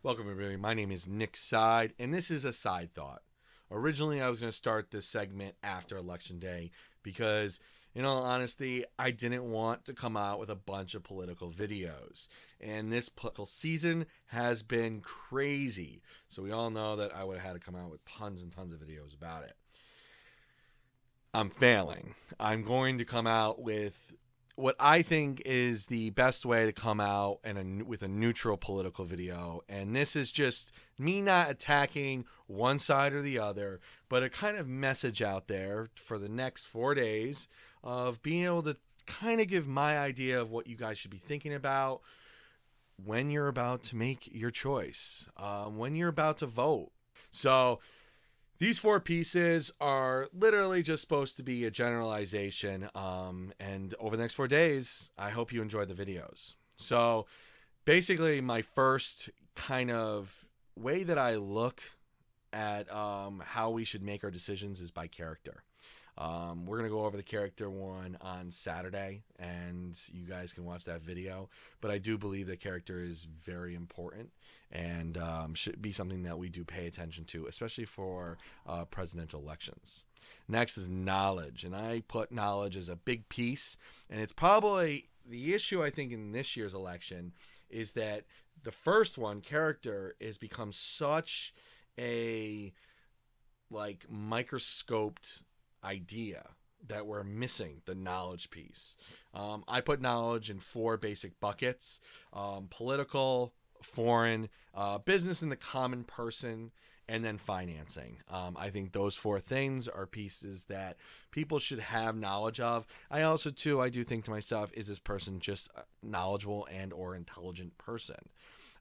Welcome, everybody. My name is Nick Side, and this is a side thought. Originally, I was going to start this segment after Election Day because, in all honesty, I didn't want to come out with a bunch of political videos. And this political season has been crazy. So we all know that I would have had to come out with tons and tons of videos about it. I'm failing. I'm going to come out with what I think is the best way to come out with a neutral political video. And this is just me not attacking one side or the other, but a kind of message out there for the next 4 days of being able to kind of give my idea of what you guys should be thinking about when you're about to make your choice, when you're about to vote. So these 4 pieces are literally just supposed to be a generalization. And over the next 4 days, I hope you enjoy the videos. So basically, my first kind of way that I look at how we should make our decisions is by character. We're going to go over the character one on Saturday, and you guys can watch that video. But I do believe that character is very important and should be something that we do pay attention to, especially for presidential elections. Next is knowledge, and I put knowledge as a big piece, and it's probably the issue I think in this year's election is that the first one, character, has become such a microscoped idea that we're missing the knowledge piece. I put knowledge in 4 basic buckets: political, foreign, business in the common person, and then financing. I think those 4 things are pieces that people should have knowledge of. I do think to myself, is this person just a knowledgeable and or intelligent person?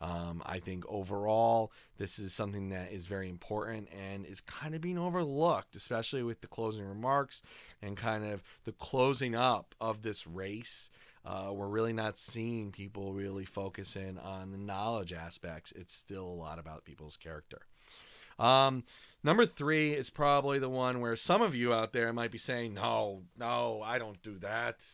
I think overall, this is something that is very important and is kind of being overlooked, especially with the closing remarks and kind of the closing up of this race. We're really not seeing people really focus in on the knowledge aspects. It's still a lot about people's character. Number 3 is probably the one where some of you out there might be saying, no, I don't do that.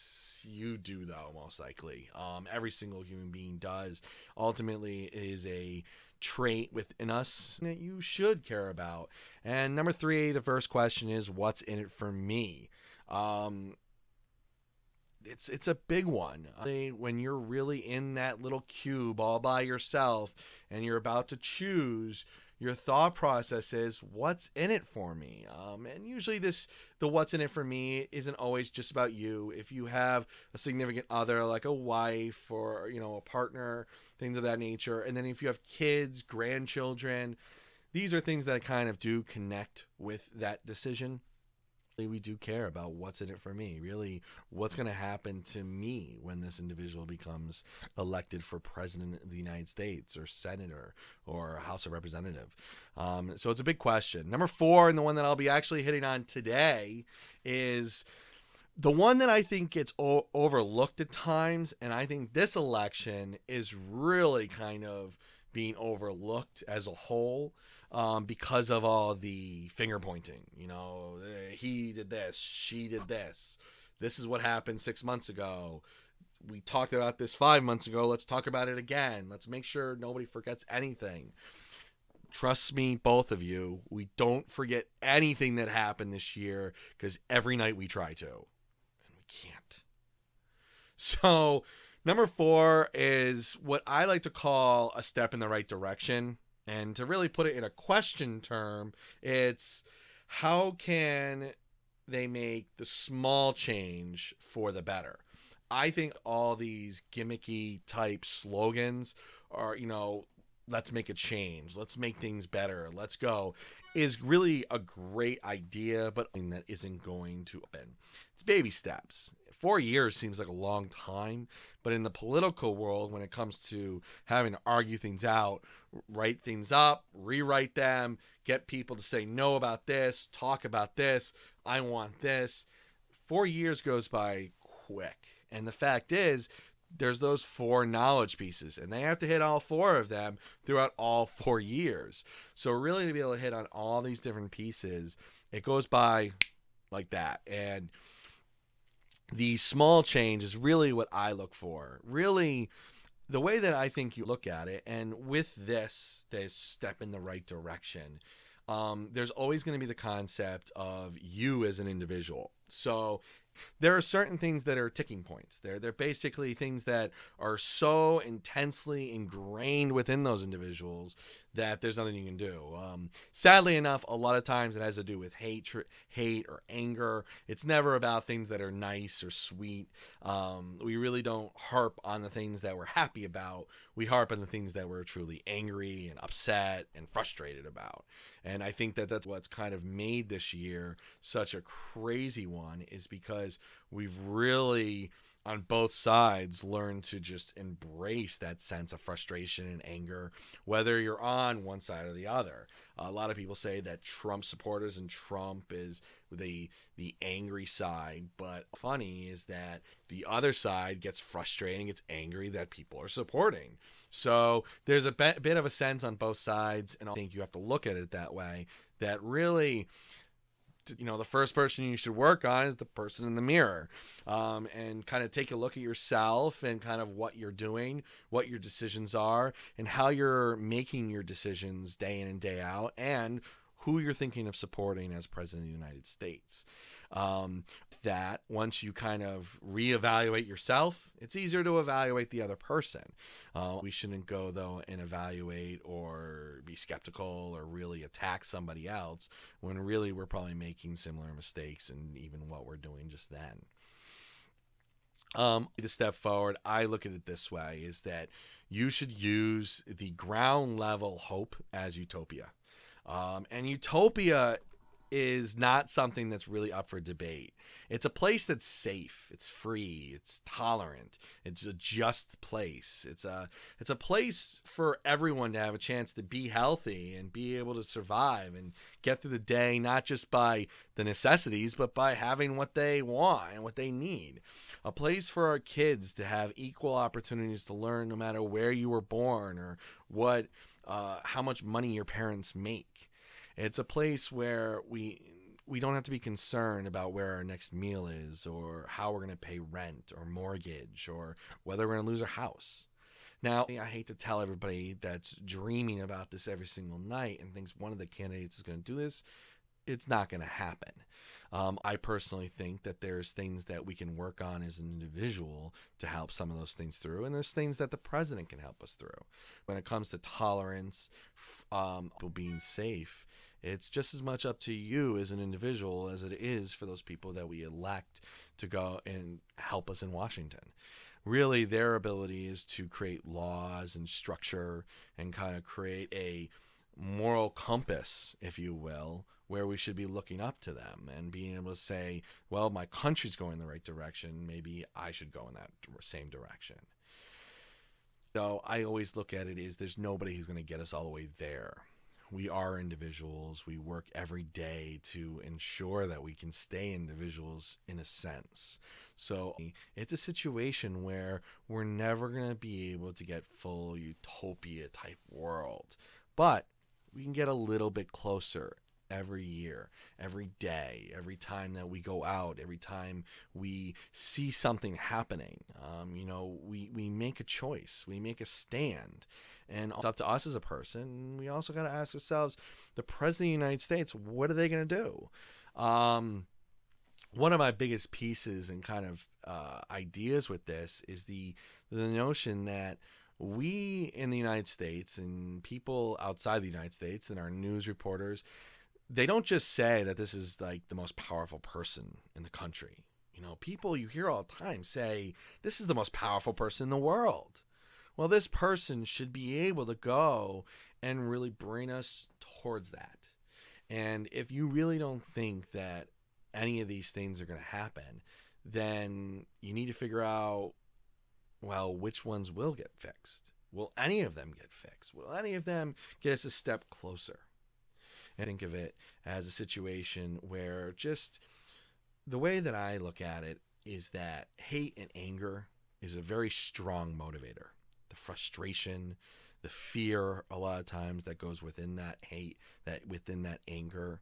You do, though, most likely. Every single human being does. Ultimately, it is a trait within us that you should care about. And number 3, the first question is, what's in it for me? It's a big one. When you're really in that little cube all by yourself and you're about to choose, your thought process is, what's in it for me? And usually the what's in it for me isn't always just about you. If you have a significant other, like a wife or, a partner, things of that nature, and then if you have kids, grandchildren, these are things that kind of do connect with that decision. We do care about what's in it for me, really what's going to happen to me when this individual becomes elected for president of the United States or senator or House of Representative. So it's a big question. Number 4, and the one that I'll be actually hitting on today, is the one that I think gets overlooked at times, and I think this election is really kind of being overlooked as a whole, because of all the finger pointing. He did this, she did this. This is what happened 6 months ago. We talked about this 5 months ago. Let's talk about it again. Let's make sure nobody forgets anything. Trust me, both of you, we don't forget anything that happened this year because every night we try to, and we can't. So number 4 is what I like to call a step in the right direction. And to really put it in a question term, it's how can they make the small change for the better? I think all these gimmicky type slogans are, let's make a change, let's make things better, let's go, is really a great idea, but that isn't going to happen. It's baby steps. 4 years seems like a long time, but in the political world, when it comes to having to argue things out, write things up, rewrite them, get people to say no about this, talk about this, I want this, 4 years goes by quick. And the fact is, there's those 4 knowledge pieces, and they have to hit all 4 of them throughout all 4 years. So really, to be able to hit on all these different pieces, it goes by like that. And the small change is really what I look for. Really, The way that I think you look at it, and with this step in the right direction, there's always going to be the concept of you as an individual. So there are certain things that are ticking points. They're basically things that are so intensely ingrained within those individuals that there's nothing you can do. Sadly enough, a lot of times it has to do with hate or anger. It's never about things that are nice or sweet. We really don't harp on the things that we're happy about. We harp on the things that we're truly angry and upset and frustrated about. And I think that that's what's kind of made this year such a crazy one, is because we've really on both sides learned to just embrace that sense of frustration and anger, whether you're on one side or the other. A lot of people say that Trump supporters and Trump is the angry side, but funny is that the other side gets frustrated and gets angry that people are supporting. So there's a bit of a sense on both sides, and I think you have to look at it that way, that really, the first person you should work on is the person in the mirror, and kind of take a look at yourself and kind of what you're doing, what your decisions are, and how you're making your decisions day in and day out, and who you're thinking of supporting as president of the United States. That once you kind of reevaluate yourself, it's easier to evaluate the other person. We shouldn't go though and evaluate or be skeptical or really attack somebody else when really we're probably making similar mistakes in even what we're doing just then. To step forward, I look at it this way, is that you should use the ground level hope as utopia. And utopia is not something that's really up for debate. It's a place that's safe, it's free, it's tolerant, it's a just place. It's a place for everyone to have a chance to be healthy and be able to survive and get through the day, not just by the necessities, but by having what they want and what they need. A place for our kids to have equal opportunities to learn no matter where you were born or how much money your parents make. It's a place where we don't have to be concerned about where our next meal is or how we're going to pay rent or mortgage or whether we're going to lose our house. Now, I hate to tell everybody that's dreaming about this every single night and thinks one of the candidates is going to do this, it's not going to happen. I personally think that there's things that we can work on as an individual to help some of those things through, and there's things that the president can help us through. When it comes to tolerance, people being safe, it's just as much up to you as an individual as it is for those people that we elect to go and help us in Washington. Really, their ability is to create laws and structure and kind of create a moral compass, if you will, where we should be looking up to them and being able to say, well, my country's going in the right direction, maybe I should go in that same direction. So I always look at it as there's nobody who's going to get us all the way there. We are individuals. We work every day to ensure that we can stay individuals in a sense. So it's a situation where we're never going to be able to get full utopia type world, but we can get a little bit closer every year, every day, every time that we go out, every time we see something happening. We make a choice, we make a stand, and it's up to us as a person. We also got to ask ourselves, the president of the United States, what are they going to do? One of my biggest pieces and kind of ideas with this is the notion that we in the United States and people outside the United States and our news reporters, they don't just say that this is like the most powerful person in the country. People you hear all the time say, this is the most powerful person in the world. Well, this person should be able to go and really bring us towards that. And if you really don't think that any of these things are going to happen, then you need to figure out, well, which ones will get fixed? Will any of them get fixed? Will any of them get us a step closer? And think of it as a situation where just the way that I look at it is that hate and anger is a very strong motivator. The frustration, the fear, a lot of times that goes within that hate, that within that anger.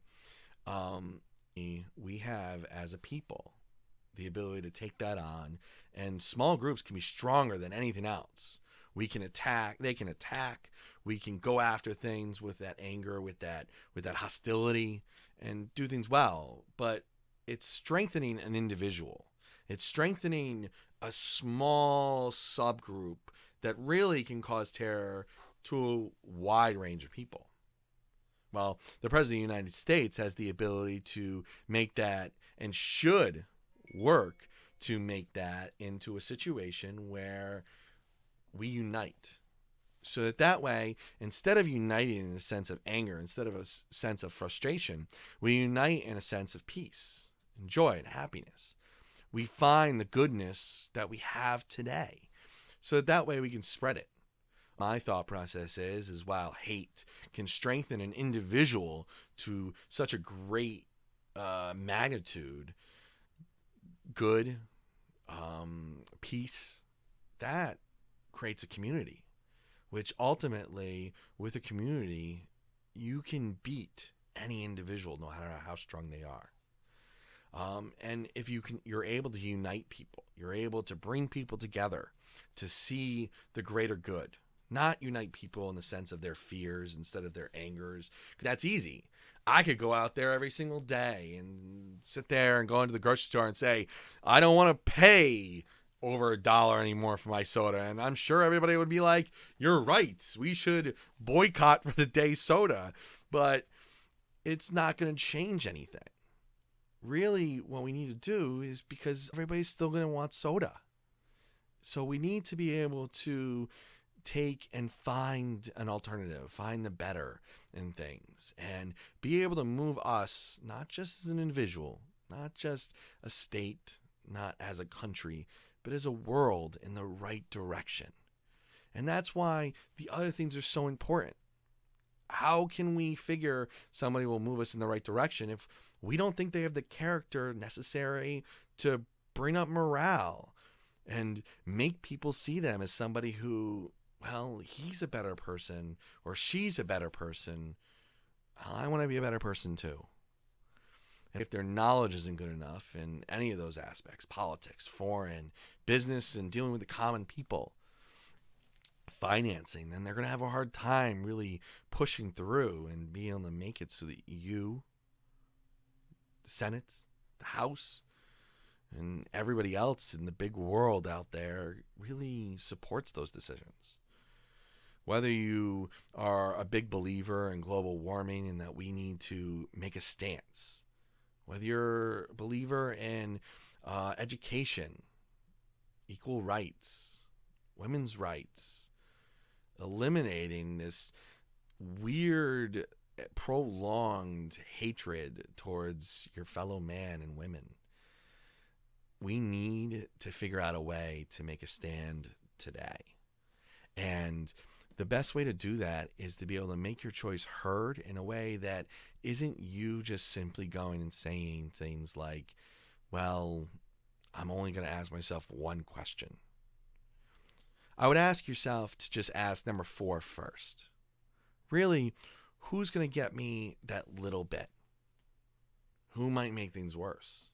We have as a people the ability to take that on, and small groups can be stronger than anything else. We can attack, they can attack, we can go after things with that anger, with that hostility, and do things well. But it's strengthening an individual. It's strengthening a small subgroup that really can cause terror to a wide range of people. Well, the President of the United States has the ability to make that, and should work to make that into a situation where we unite. So that way, instead of uniting in a sense of anger, instead of a sense of frustration, we unite in a sense of peace and joy and happiness. We find the goodness that we have today. So that way we can spread it. My thought process is while hate can strengthen an individual to such a great magnitude, good, peace, that creates a community, which ultimately, with a community, you can beat any individual, no matter how strong they are. And if you're able to unite people, you're able to bring people together to see the greater good. Not unite people in the sense of their fears instead of their angers. That's easy. I could go out there every single day and sit there and go into the grocery store and say, I don't want to pay over $1 anymore for my soda. And I'm sure everybody would be like, you're right. We should boycott for the day soda. But it's not going to change anything. Really, what we need to do is, because everybody's still going to want soda. So we need to be able to take and find an alternative, find the better in things, and be able to move us, not just as an individual, not just a state, not as a country, but as a world, in the right direction. And that's why the other things are so important. How can we figure somebody will move us in the right direction if we don't think they have the character necessary to bring up morale and make people see them as somebody who, well, he's a better person or she's a better person. I want to be a better person too. And if their knowledge isn't good enough in any of those aspects, politics, foreign, business, and dealing with the common people, financing, then they're going to have a hard time really pushing through and being able to make it so that you, the Senate, the House, and everybody else in the big world out there really supports those decisions. Whether you are a big believer in global warming and that we need to make a stance, whether you're a believer in education, equal rights, women's rights, eliminating this weird, prolonged hatred towards your fellow man and women. We need to figure out a way to make a stand today. And the best way to do that is to be able to make your choice heard in a way that isn't you just simply going and saying things like, well, I'm only going to ask myself one question. I would ask yourself to just ask number 4 first. Really, who's going to get me that little bit? Who might make things worse?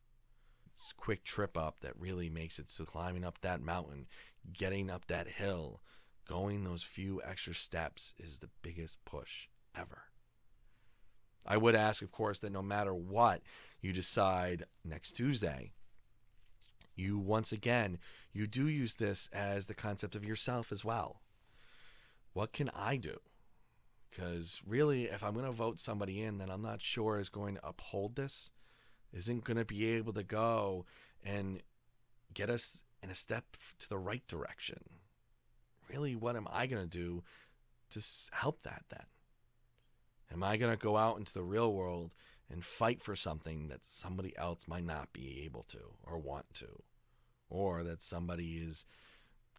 It's a quick trip up that really makes it so climbing up that mountain, getting up that hill, going those few extra steps is the biggest push ever. I would ask, of course, that no matter what you decide next Tuesday, you once again, you do use this as the concept of yourself as well. What can I do? Because really, if I'm going to vote somebody in that I'm not sure is going to uphold this, isn't going to be able to go and get us in a step to the right direction, really, what am I going to do to help that then? Am I going to go out into the real world and fight for something that somebody else might not be able to or want to, or that somebody is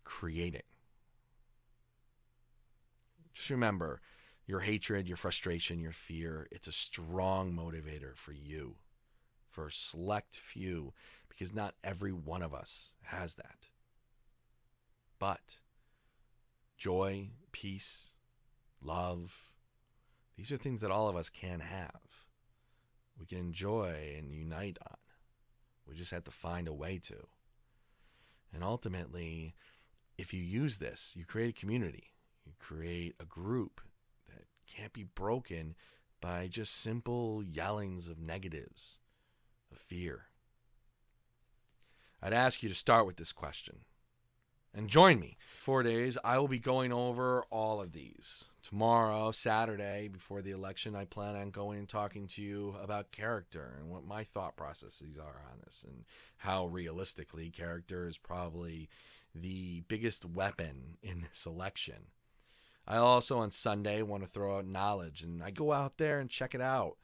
creating? Just remember, your hatred, your frustration, your fear, it's a strong motivator for you, for a select few, because not every one of us has that. But joy, peace, love, these are things that all of us can have. We can enjoy and unite on. We just have to find a way to. And ultimately, if you use this, you create a community, you create a group that can't be broken by just simple yellings of negatives, of fear. I'd ask you to start with this question and join me. 4 days, I will be going over all of these. Tomorrow, Saturday, before the election, I plan on going and talking to you about character and what my thought processes are on this, and how realistically character is probably the biggest weapon in this election. I also on Sunday want to throw out knowledge, and I go out there and check it out.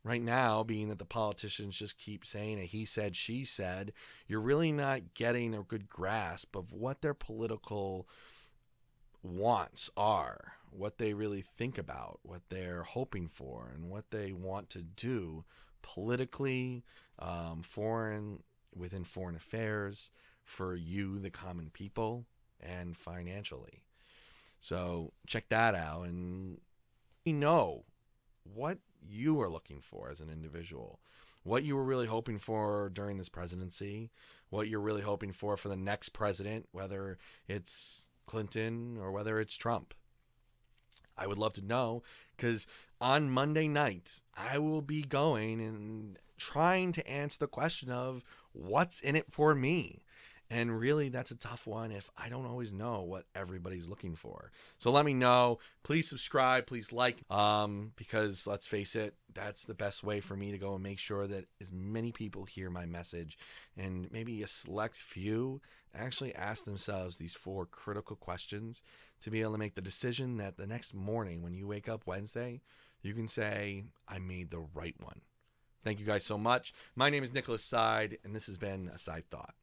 Right now, being that the politicians just keep saying a he said, she said, you're really not getting a good grasp of what their political wants are, what they really think about, what they're hoping for, and what they want to do politically, within foreign affairs, for you, the common people, and financially. So check that out, and we know what you are looking for as an individual, what you were really hoping for during this presidency, what you're really hoping for the next president, whether it's Clinton or whether it's Trump. I would love to know, because on Monday night, I will be going and trying to answer the question of what's in it for me. And really, that's a tough one if I don't always know what everybody's looking for. So let me know. Please subscribe. Please like, because let's face it, that's the best way for me to go and make sure that as many people hear my message, and maybe a select few actually ask themselves these 4 critical questions to be able to make the decision that the next morning when you wake up Wednesday, you can say, I made the right one. Thank you guys so much. My name is Nicholas Side, and this has been A Side Thought.